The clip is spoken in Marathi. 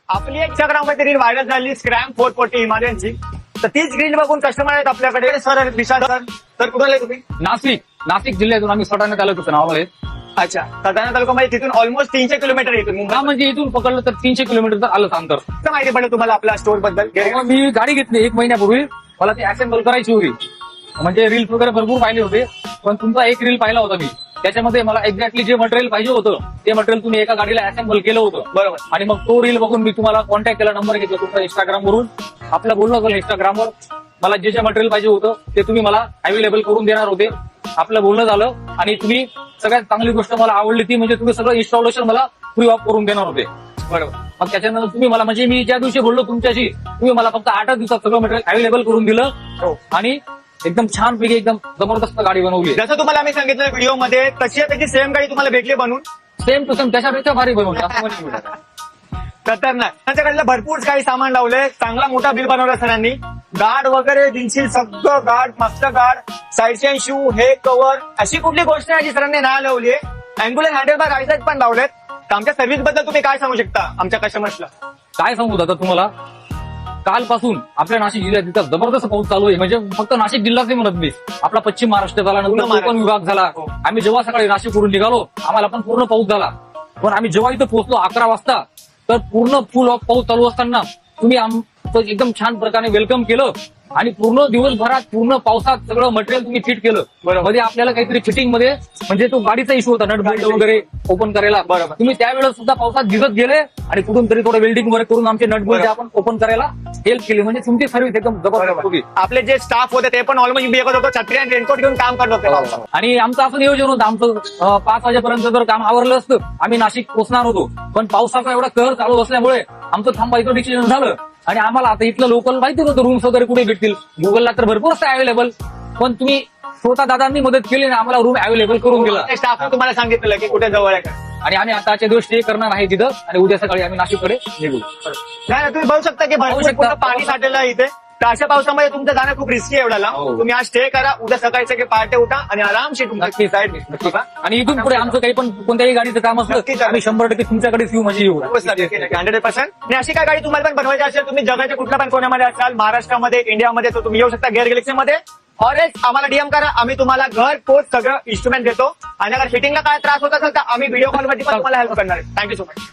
आपली एक Instagramमध्ये रील व्हायरल झाली स्क्रॅम 440 हिमालयनची. तर तीच रील बघून कस्टमर आहेत आपल्याकडे. सर विशाल सर, तर कुठे आले तुम्ही? नाशिक जिल्ह्यातून आम्ही सटाणा तालुक्याचं नाव आहे. अच्छा, सटाणा तालुक्यामध्ये तिथून ऑलमोस्ट 300 किलोमीटर येतो मुंबई. म्हणजे इथून पकडलं तर 300 किलोमीटर तर आलं अंतर. काय माहिती पडलं तुम्हाला आपल्या स्टोर बद्दल? मग मी गाडी घेतली 1 महिन्यापूर्वी. मला ती असेंबल करायची होती. म्हणजे रील्स वगैरे भरपूर पाहिले होते, पण तुमचा एक रील पाहिला होता मी. त्याच्यामध्ये मला एक्झॅक्टली जे मटेरियल पाहिजे होतं ते मटेरियल तुम्ही एका गाडीला असेंबल केलं होतं. बरोबर. आणि मग तो रील बघून मी तुम्हाला कॉन्टॅक्ट केला, नंबर घेतला तुमचा Instagram वरून. आपलं बोलणं झालं Instagramवर. मला जे मटेरियल पाहिजे होतं ते तुम्ही मला अवेलेबल करून देणार होते. आपलं बोलणं झालं आणि तुम्ही सगळ्यात चांगली गोष्ट मला आवडली ती म्हणजे तुम्ही सगळं इन्स्टॉलेशन मला फ्री ऑफ करून देणार होते. बरोबर. मग त्याच्यानंतर तुम्ही मला म्हणजे मी ज्या दिवशी बोललो तुमच्याशी, तुम्ही मला फक्त 8 दिवसात सगळं मटेरियल अवेलेबल करून दिलं. हो. आणि एकदम छान पैकी एकदम जबरदस्त गाडी बनवली. जसं तुम्हाला आम्ही सांगितलं व्हिडिओमध्ये, तशी त्याची सेम गाडी तुम्हाला भेटली बनवून. सेम टू सेम त्याच्यापेक्षा भारी बनवली. असं पण नाही भेटत. खतरनाक. त्यांच्याकडलं भरपूर काही सामान लावलंय. चांगला मोठा बिल बनवला सरांनी. गार्ड वगैरे दिनशील सगळं गार्ड, मस्त गार्ड, साईडचे शू, हे कव्हर, अशी कुठली गोष्ट नाही जी सरांनी नाही लावली. अँग्युलर हँडल बार रायझर पण लावलेत. तर आमच्या सर्व्हिस बद्दल तुम्ही काय सांगू शकता आमच्या कस्टमर्सला? काय सांगू दादा तुम्हाला, कालपासून आपल्या नाशिक जिल्ह्यात इथं जबरदस्त पाऊस चालू आहे. म्हणजे फक्त नाशिक जिल्हाच नाही म्हणत मी, आपला पश्चिम महाराष्ट्र झाला, नंतर कोकण विभाग झाला. आम्ही जेव्हा सकाळी नाशिकवरून निघालो आम्हाला पण पूर्ण पाऊस झाला. पण आम्ही जेव्हा इथं पोहोचलो 11 वाजता तर पूर्ण फुल ऑफ पाऊस चालू असताना तुम्ही आमचं एकदम छान प्रकारे वेलकम केलं आणि पूर्ण दिवसभरात पूर्ण पावसात सगळं मटेरियल तुम्ही फिट केलं. मध्ये आपल्याला काहीतरी फिटिंग मध्ये म्हणजे तो गाडीचा इश्यू होता, नट बोल्ट वगैरे ओपन करायला. बरोबर. तुम्ही त्यावेळेस सुद्धा पावसात भिजत गेले आणि कुठून तरी थोडं वेल्डिंग वगैरे करून आमचे नट बोल्ट आपण ओपन करायला हेल्प केली. म्हणजे तुमची सर्व्हिस एकदम जबरदस्त होती. आपले जे स्टाफ होते ते पण ऑलमोस्ट बेगत होतो, छत्री आणि रेनकोट घेऊन काम करत होते पावसात. आणि आमचं असं नियोजन होतं, आमचं 5 वाजेपर्यंत जर काम आवरलं असतं आम्ही नाशिक पोहोचणार होतो. पण पावसाचा एवढा कहर चालू असल्यामुळे आमचं थांबायचं डिसिजन झालं. आणि आम्हाला आता इथलं लोकल माहिती होतं रूम्स वगैरे कुठे भेटतील. गुगलला तर भरपूर असतं अवेलेबल, पण तुम्ही स्वतः दादांनी मदत केली ना, आम्हाला रूम अवेलेबल करून दिला. स्टाफने तुम्हाला सांगितलं की कुठे जवळ आहे का. आणि आम्ही आता आजच्या दिवस स्टे करणार आहे तिथं आणि उद्या सकाळी आम्ही नाशिककडे निघू. नाही, तुम्ही बघू शकता की भरपूर शकता. पूर्ण पाणी साठलेलं आहे इथे. तर अशा पावसामध्ये तुमचं जाणं खूप रिस्की आहे एवढा लांब. हो. तुम्ही आज स्टे करा, उद्या सकाळी सगळे पहाटे उठा आणि आरामशी तुमची साईड नक्की. आणि इथून पुढे आमचं काही पण कोणत्याही गाडीचं काम असलं नक्की. आम्ही 100% तुमच्याकडेच येऊ. म्हणजे येऊ 100%. आणि अशी काय गाडी तुम्हाला पण बनवायची असेल, तुम्ही जगाच्या कुठल्या पण कोण्यामध्ये असाल, महाराष्ट्रामध्ये, इंडियामध्ये, तर तुम्ही येऊ शकता गेअर गॅलेक्सीमध्ये. और आम्हाला डीएम करा, आम्ही तुम्हाला घर पोच सगळं इन्स्ट्रुमेंट देतो. आणि अगर फिटिंगला काय त्रास होत असेल तर आम्ही व्हिडिओ कॉलमध्ये पण तुम्हाला हेल्प करणार आहे. Thank you so much.